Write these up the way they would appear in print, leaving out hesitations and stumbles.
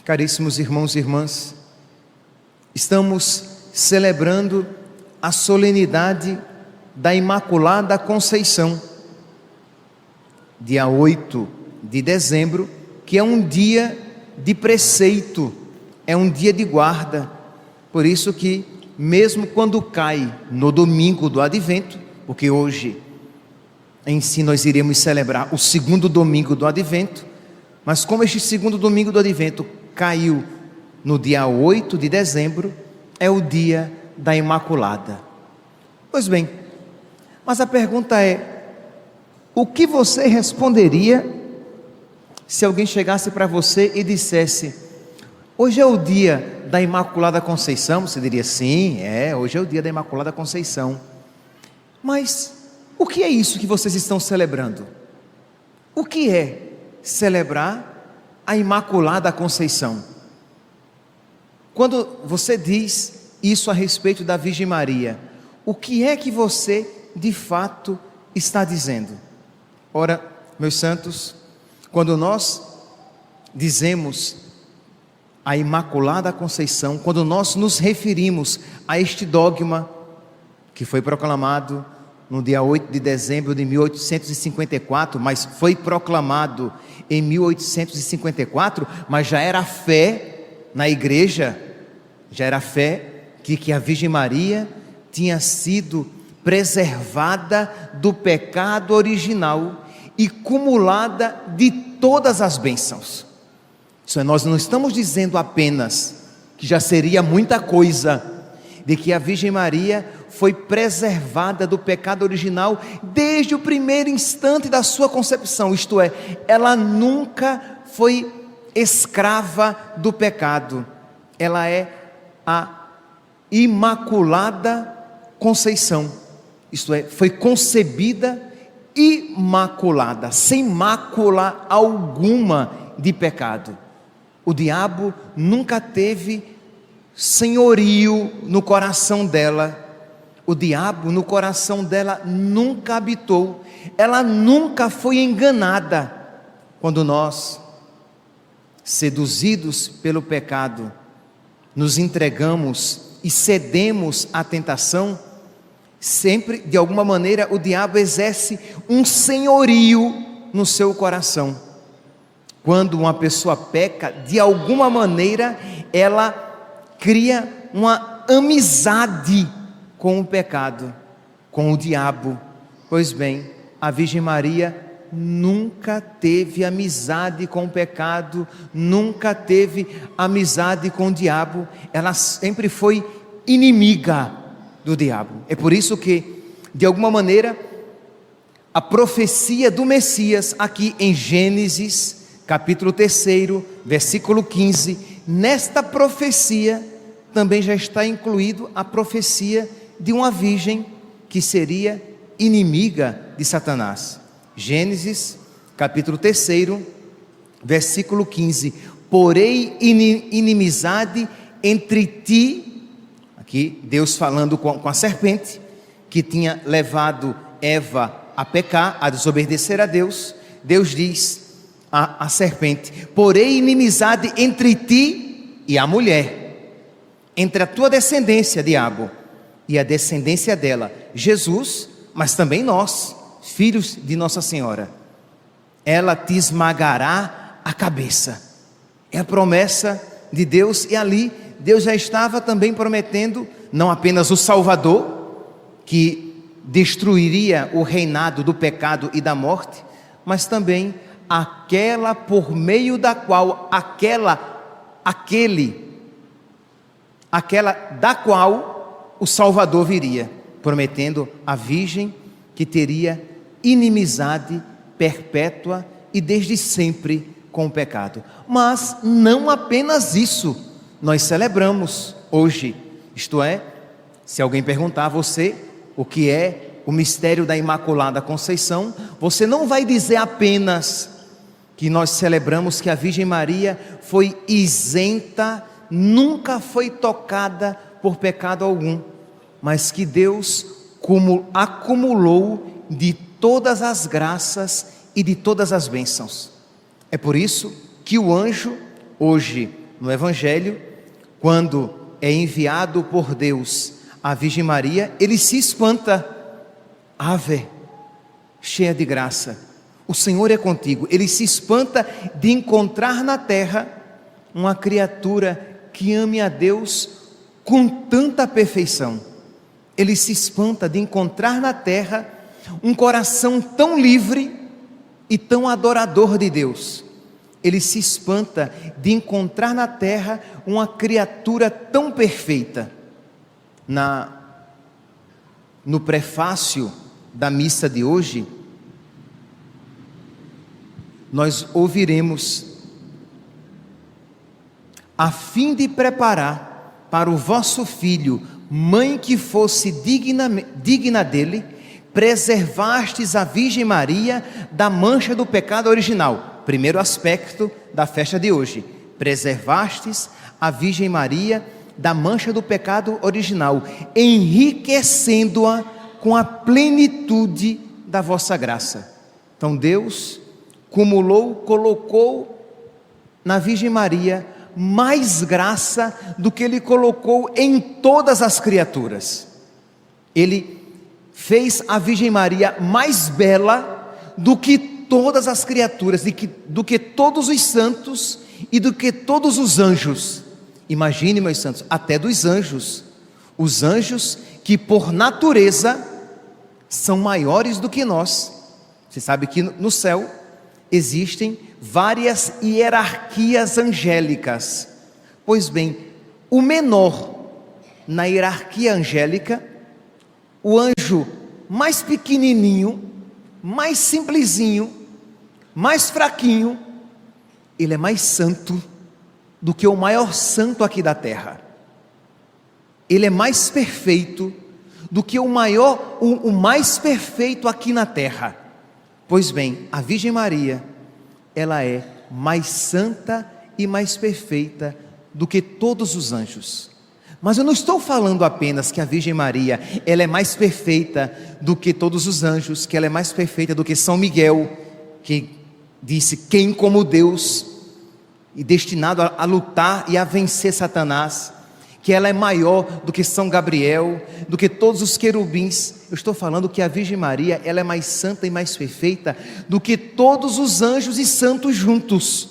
Caríssimos irmãos e irmãs, estamos celebrando a solenidade da Imaculada Conceição, dia 8 de dezembro, que é um dia de preceito, é um dia de guarda. Por isso que, mesmo quando cai no domingo do Advento, porque hoje em si nós iremos celebrar o segundo domingo do Advento, mas como este segundo domingo do Advento caiu no dia 8 de dezembro, é o dia da Imaculada. Pois bem, mas a pergunta é: o que você responderia se alguém chegasse para você e dissesse: hoje é o dia da Imaculada Conceição? Você diria: sim, hoje é o dia da Imaculada Conceição. Mas o que é isso que vocês estão celebrando? O que é celebrar a Imaculada Conceição? Quando você diz isso a respeito da Virgem Maria, o que é que você de fato está dizendo? Ora, meus santos, quando nós dizemos a Imaculada Conceição, quando nós nos referimos a este dogma que foi proclamado no dia 8 de dezembro de 1854, mas foi proclamado em 1854, mas já era fé na igreja, já era fé que a Virgem Maria tinha sido preservada do pecado original e cumulada de todas as bênçãos. Isso é, nós não estamos dizendo apenas, que já seria muita coisa, de que a Virgem Maria foi preservada do pecado original desde o primeiro instante da sua concepção, isto é, ela nunca foi escrava do pecado. Ela é a Imaculada Conceição, isto é, foi concebida imaculada, sem mácula alguma de pecado. O diabo nunca teve senhorio no coração dela. O diabo no coração dela nunca habitou. Ela nunca foi enganada. Quando nós, seduzidos pelo pecado, nos entregamos e cedemos à tentação, sempre, de alguma maneira, o diabo exerce um senhorio no seu coração. Quando uma pessoa peca, de alguma maneira, ela cria uma amizade com o pecado, com o diabo. Pois bem, a Virgem Maria nunca teve amizade com o pecado, nunca teve amizade com o diabo, ela sempre foi inimiga do diabo. É por isso que, de alguma maneira, a profecia do Messias, aqui em Gênesis, capítulo 3, versículo 15, nesta profecia também já está incluído a profecia de uma virgem que seria inimiga de Satanás. Gênesis, capítulo 3, versículo 15: porém inimizade entre ti, aqui Deus falando com a serpente, que tinha levado Eva a pecar, a desobedecer a Deus. Deus diz a serpente: porém inimizade entre ti e a mulher, entre a tua descendência, diabo, e a descendência dela, Jesus, mas também nós, filhos de Nossa Senhora. Ela te esmagará a cabeça. É a promessa de Deus, e ali Deus já estava também prometendo não apenas o Salvador, que destruiria o reinado do pecado e da morte, mas também aquela por meio da qual, aquela da qual o Salvador viria, prometendo a Virgem que teria inimizade perpétua e desde sempre com o pecado. Mas não apenas isso nós celebramos hoje, isto é, se alguém perguntar a você o que é o mistério da Imaculada Conceição, você não vai dizer apenas que nós celebramos que a Virgem Maria foi isenta, nunca foi tocada por pecado algum, mas que Deus acumulou de todas as graças e de todas as bênçãos. É por isso que o anjo, hoje, no Evangelho, quando é enviado por Deus à Virgem Maria, ele se espanta. Ave, cheia de graça, o Senhor é contigo. Ele se espanta de encontrar na terra uma criatura que ame a Deus com tanta perfeição. Ele se espanta de encontrar na terra um coração tão livre e tão adorador de Deus. Ele se espanta de encontrar na terra uma criatura tão perfeita. No prefácio da missa de hoje, nós ouviremos: a fim de preparar para o vosso filho mãe que fosse digna dele, preservastes a Virgem Maria da mancha do pecado original. Primeiro aspecto da festa de hoje: preservastes a Virgem Maria da mancha do pecado original, enriquecendo-a com a plenitude da vossa graça. Então Deus colocou na Virgem Maria mais graça do que Ele colocou em todas as criaturas. Ele fez a Virgem Maria mais bela do que todas as criaturas, do que todos os santos e do que todos os anjos. Imagine, meus santos, até dos anjos. Os anjos que por natureza são maiores do que nós. Você sabe que no céu existem várias hierarquias angélicas. Pois bem, o menor na hierarquia angélica, o anjo mais pequenininho, mais simplesinho, mais fraquinho, ele é mais santo do que o maior santo aqui da terra. Ele é mais perfeito do que o mais perfeito aqui na terra. Pois bem, a Virgem Maria, ela é mais santa e mais perfeita do que todos os anjos. Mas eu não estou falando apenas que a Virgem Maria, ela é mais perfeita do que todos os anjos, que ela é mais perfeita do que São Miguel, que disse: quem como Deus, e destinado a lutar e a vencer Satanás, que ela é maior do que São Gabriel, do que todos os querubins. Eu estou falando que a Virgem Maria, ela é mais santa e mais perfeita do que todos os anjos e santos juntos.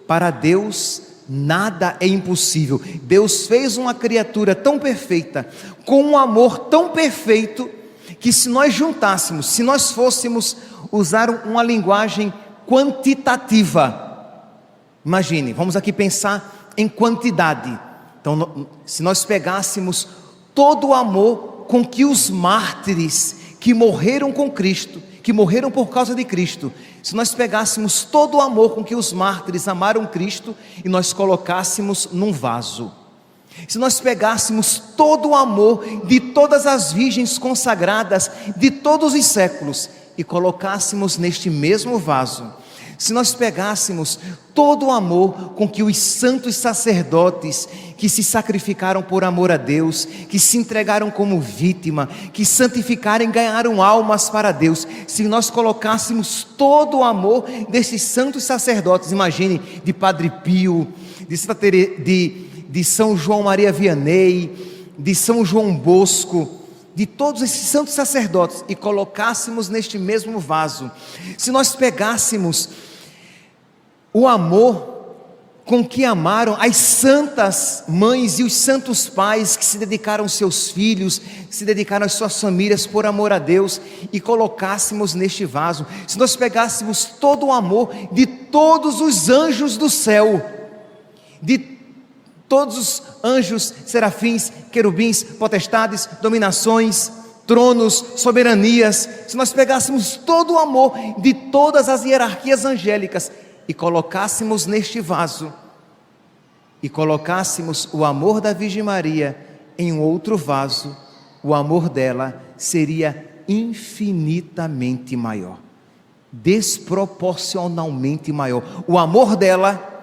Para Deus, nada é impossível. Deus fez uma criatura tão perfeita, com um amor tão perfeito, que se nós juntássemos, se nós fôssemos usar uma linguagem quantitativa, imagine, vamos aqui pensar em quantidade. Então, se nós pegássemos todo o amor com que os mártires que morreram com Cristo, que morreram por causa de Cristo, se nós pegássemos todo o amor com que os mártires amaram Cristo e nós colocássemos num vaso, se nós pegássemos todo o amor de todas as virgens consagradas de todos os séculos e colocássemos neste mesmo vaso, se nós pegássemos todo o amor com que os santos sacerdotes que se sacrificaram por amor a Deus, que se entregaram como vítima, que santificaram e ganharam almas para Deus, se nós colocássemos todo o amor desses santos sacerdotes, imagine, de Padre Pio, de São João Maria Vianney, de São João Bosco, de todos esses santos sacerdotes, e colocássemos neste mesmo vaso, se nós pegássemos o amor com que amaram as santas mães e os santos pais que se dedicaram aos seus filhos, se dedicaram às suas famílias por amor a Deus, e colocássemos neste vaso, se nós pegássemos todo o amor de todos os anjos do céu, de todos os anjos, serafins, querubins, potestades, dominações, tronos, soberanias, se nós pegássemos todo o amor de todas as hierarquias angélicas e colocássemos neste vaso, e colocássemos o amor da Virgem Maria em um outro vaso, o amor dela seria infinitamente maior, desproporcionalmente maior. O amor dela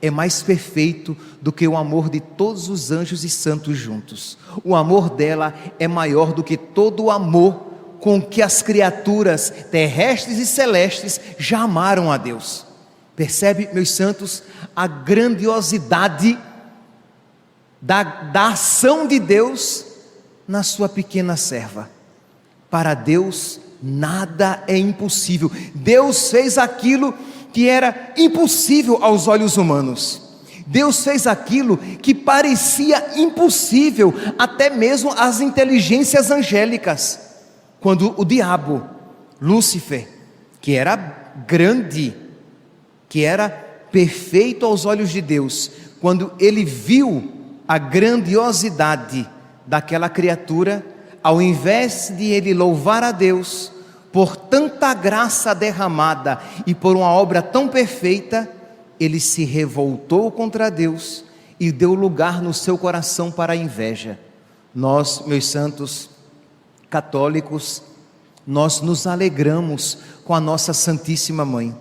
é mais perfeito do que o amor de todos os anjos e santos juntos. O amor dela é maior do que todo o amor com que as criaturas terrestres e celestes já amaram a Deus. Percebe, meus santos, a grandiosidade da ação de Deus na sua pequena serva. Para Deus nada é impossível. Deus fez aquilo que era impossível aos olhos humanos. Deus fez aquilo que parecia impossível até mesmo às inteligências angélicas. Quando o diabo, Lúcifer, que era grande, que era perfeito aos olhos de Deus, quando ele viu a grandiosidade daquela criatura, ao invés de ele louvar a Deus por tanta graça derramada e por uma obra tão perfeita, ele se revoltou contra Deus e deu lugar no seu coração para a inveja. Nós, meus santos católicos, nós nos alegramos com a nossa Santíssima Mãe.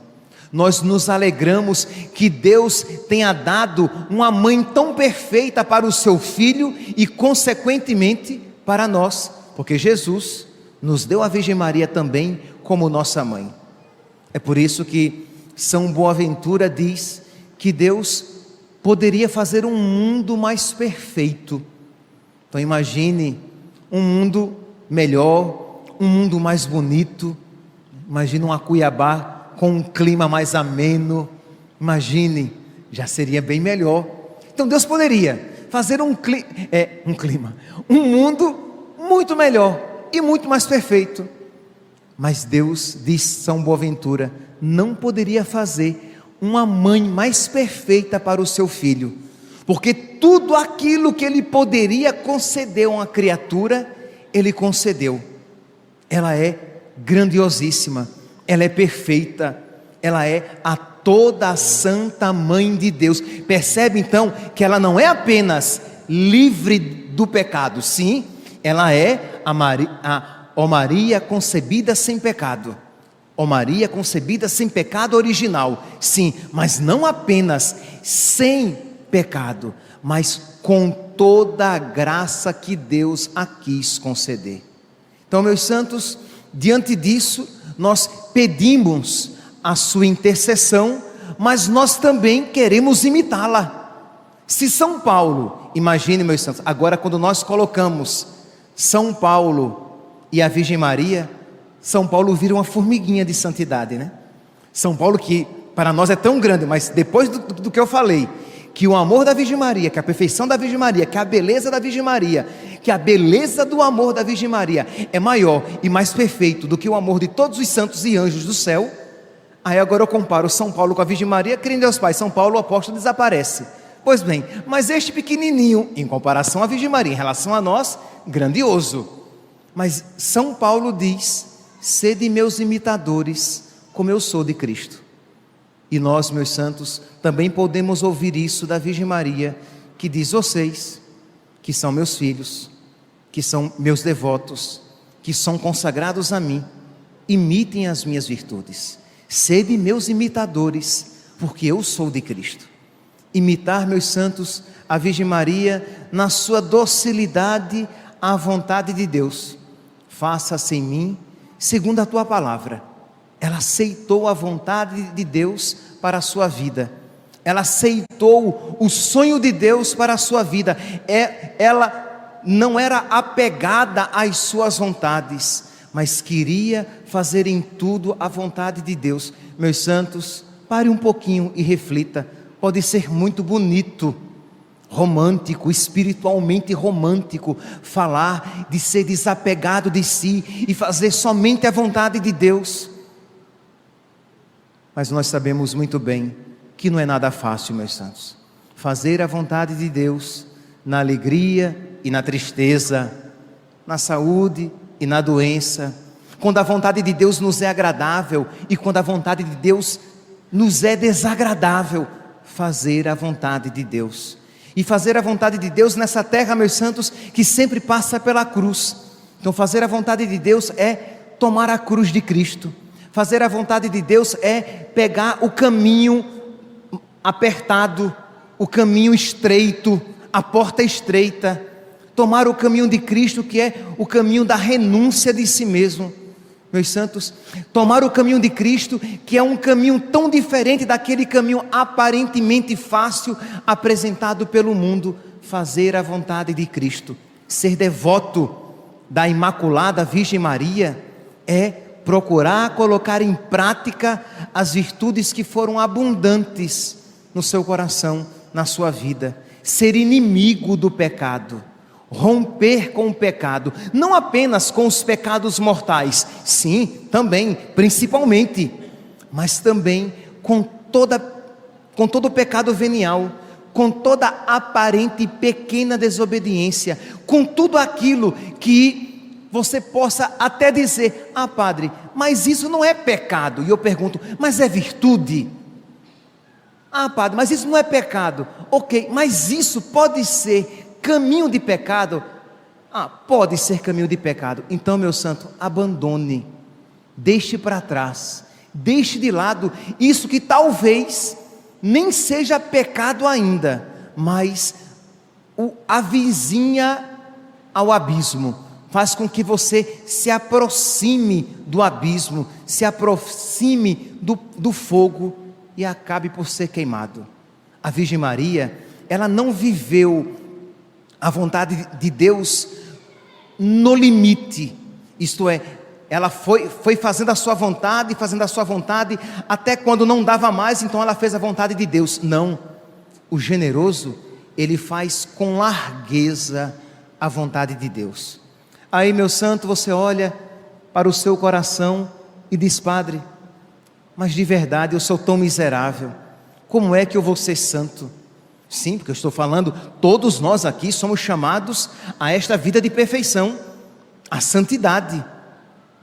Nós nos alegramos que Deus tenha dado uma mãe tão perfeita para o seu Filho e consequentemente para nós, porque Jesus nos deu a Virgem Maria também como nossa mãe. É por isso que São Boaventura diz que Deus poderia fazer um mundo mais perfeito. Então imagine um mundo melhor, um mundo mais bonito. Imagine uma Cuiabá com um clima mais ameno. Imagine, já seria bem melhor. Então Deus poderia fazer um mundo muito melhor e muito mais perfeito. Mas Deus, diz São Boaventura, não poderia fazer uma mãe mais perfeita para o seu filho, porque tudo aquilo que ele poderia conceder a uma criatura, ele concedeu. Ela é grandiosíssima, ela é perfeita, ela é a toda a santa mãe de Deus. Percebe então que ela não é apenas livre do pecado, sim, ela é ó Maria concebida sem pecado, ó Maria concebida sem pecado original, sim, mas não apenas sem pecado, mas com toda a graça que Deus a quis conceder. Então, meus santos, diante disso, nós pedimos a sua intercessão, mas nós também queremos imitá-la. Se São Paulo, imagine, meus santos, agora quando nós colocamos São Paulo e a Virgem Maria, São Paulo vira uma formiguinha de santidade, né? São Paulo, que para nós é tão grande, mas depois do que eu falei, que o amor da Virgem Maria, que a perfeição da Virgem Maria, que a beleza da Virgem Maria, que a beleza do amor da Virgem Maria é maior e mais perfeito do que o amor de todos os santos e anjos do céu. Aí agora eu comparo São Paulo com a Virgem Maria, crendo em Deus Pai, São Paulo o apóstolo desaparece. Pois bem, mas este pequenininho, em comparação à Virgem Maria, em relação a nós, grandioso. Mas São Paulo diz: sede meus imitadores, como eu sou de Cristo. E nós, meus santos, também podemos ouvir isso da Virgem Maria, que diz: vocês, que são meus filhos, que são meus devotos, que são consagrados a mim, imitem as minhas virtudes. Sede meus imitadores, porque eu sou de Cristo. Imitar, meus santos, a Virgem Maria na sua docilidade à vontade de Deus. Faça-se em mim segundo a tua palavra. Ela aceitou a vontade de Deus para a sua vida. Ela aceitou o sonho de Deus para a sua vida. Ela não era apegada às suas vontades, mas queria fazer em tudo a vontade de Deus. Meus santos, pare um pouquinho e reflita. Pode ser muito bonito, romântico, espiritualmente romântico, falar de ser desapegado de si e fazer somente a vontade de Deus. Mas nós sabemos muito bem que não é nada fácil, meus santos. Fazer a vontade de Deus na alegria e na tristeza, na saúde e na doença, quando a vontade de Deus nos é agradável e quando a vontade de Deus nos é desagradável. Fazer a vontade de Deus. E fazer a vontade de Deus nessa terra, meus santos, que sempre passa pela cruz. Então fazer a vontade de Deus é tomar a cruz de Cristo. Fazer a vontade de Deus é pegar o caminho apertado, o caminho estreito, a porta estreita. Tomar o caminho de Cristo, que é o caminho da renúncia de si mesmo. meus santos, tomar o caminho de Cristo, que é um caminho tão diferente daquele caminho aparentemente fácil apresentado pelo mundo, fazer a vontade de Cristo, ser devoto da Imaculada Virgem Maria, é procurar colocar em prática as virtudes que foram abundantes no seu coração, na sua vida, ser inimigo do pecado, romper com o pecado, não apenas com os pecados mortais, sim, também, principalmente, mas também com todo o pecado venial, com toda aparente pequena desobediência, com tudo aquilo que você possa até dizer: ah, padre, mas isso não é pecado. E eu pergunto: mas é virtude? Ah, padre, mas isso não é pecado. Ok, mas isso pode ser caminho de pecado? Ah, pode ser caminho de pecado. Então, meu santo, abandone, deixe para trás, deixe de lado isso que talvez nem seja pecado ainda, mas o avizinha ao abismo, faz com que você se aproxime do abismo, se aproxime do fogo e acabe por ser queimado. A Virgem Maria, ela não viveu a vontade de Deus no limite, isto é, ela foi fazendo a sua vontade, até quando não dava mais, então ela fez a vontade de Deus. Não, o generoso, ele faz com largueza a vontade de Deus. Aí, meu santo, você olha para o seu coração e diz: padre, mas de verdade eu sou tão miserável, como é que eu vou ser santo? Sim, porque eu estou falando, todos nós aqui somos chamados a esta vida de perfeição, a santidade.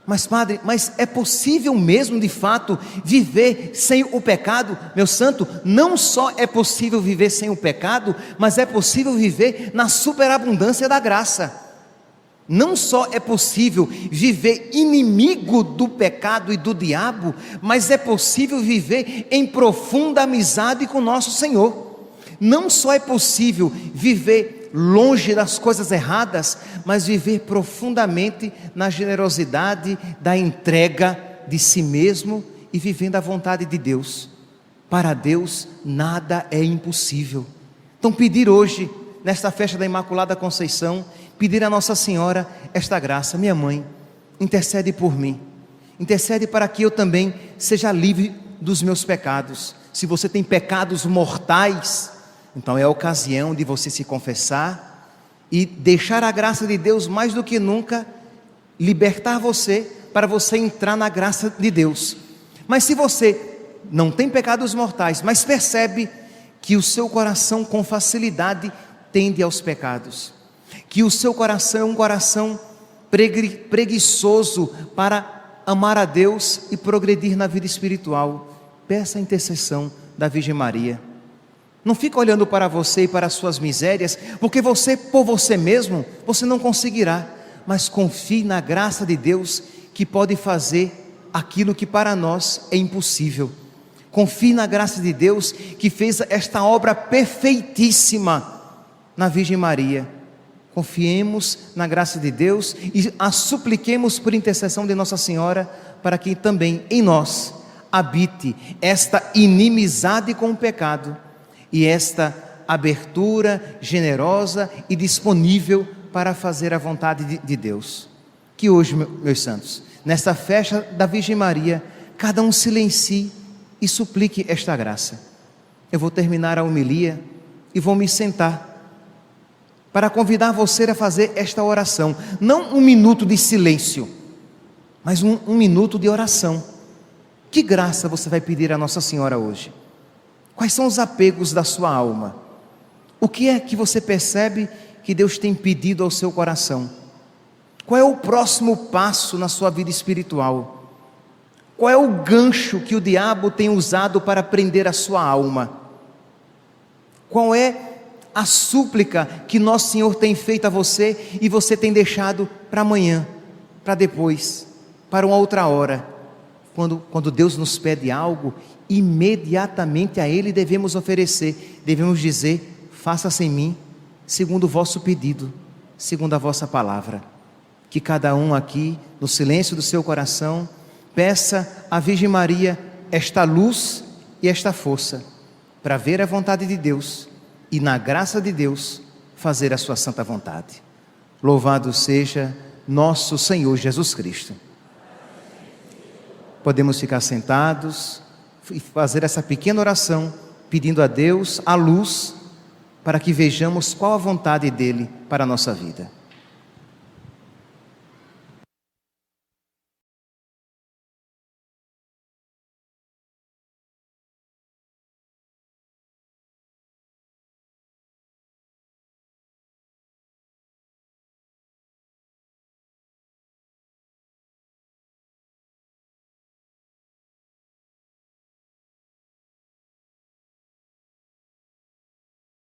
Mas, padre, mas é possível mesmo de fato viver sem o pecado? Meu santo, não só é possível viver sem o pecado, mas é possível viver na superabundância da graça. Não só é possível viver inimigo do pecado e do diabo, mas é possível viver em profunda amizade com nosso Senhor. Não só é possível viver longe das coisas erradas, mas viver profundamente na generosidade da entrega de si mesmo e vivendo a vontade de Deus. Para Deus nada é impossível. Então, pedir hoje, nesta festa da Imaculada Conceição, pedir a Nossa Senhora esta graça: minha mãe, intercede por mim, intercede para que eu também seja livre dos meus pecados. Se você tem pecados mortais, então é a ocasião de você se confessar e deixar a graça de Deus mais do que nunca libertar você, para você entrar na graça de Deus. Mas se você não tem pecados mortais, mas percebe que o seu coração com facilidade tende aos pecados, que o seu coração é um coração preguiçoso para amar a Deus e progredir na vida espiritual, peça a intercessão da Virgem Maria. Não fica olhando para você e para as suas misérias, porque você, por você mesmo, você não conseguirá, mas confie na graça de Deus, que pode fazer aquilo que para nós é impossível. Confie na graça de Deus, que fez esta obra perfeitíssima na Virgem Maria. Confiemos na graça de Deus e a supliquemos por intercessão de Nossa Senhora, para que também em nós habite esta inimizade com o pecado e esta abertura generosa e disponível para fazer a vontade de Deus. Que hoje, meus santos, nesta festa da Virgem Maria, cada um silencie e suplique esta graça. Eu vou terminar a homilia e vou me sentar para convidar você a fazer esta oração. Não um minuto de silêncio, mas um minuto de oração. Que graça você vai pedir a Nossa Senhora hoje? Quais são os apegos da sua alma? O que é que você percebe que Deus tem pedido ao seu coração? Qual é o próximo passo na sua vida espiritual? Qual é o gancho que o diabo tem usado para prender a sua alma? Qual é a súplica que Nosso Senhor tem feito a você e você tem deixado para amanhã, para depois, para uma outra hora? Quando Deus nos pede algo, imediatamente a Ele devemos oferecer, devemos dizer: faça-se em mim, segundo o vosso pedido, segundo a vossa palavra. Que cada um aqui, no silêncio do seu coração, peça à Virgem Maria esta luz e esta força para ver a vontade de Deus e, na graça de Deus, fazer a sua santa vontade. Louvado seja nosso Senhor Jesus Cristo. Podemos ficar sentados e fazer essa pequena oração, pedindo a Deus a luz para que vejamos qual a vontade dEle para a nossa vida.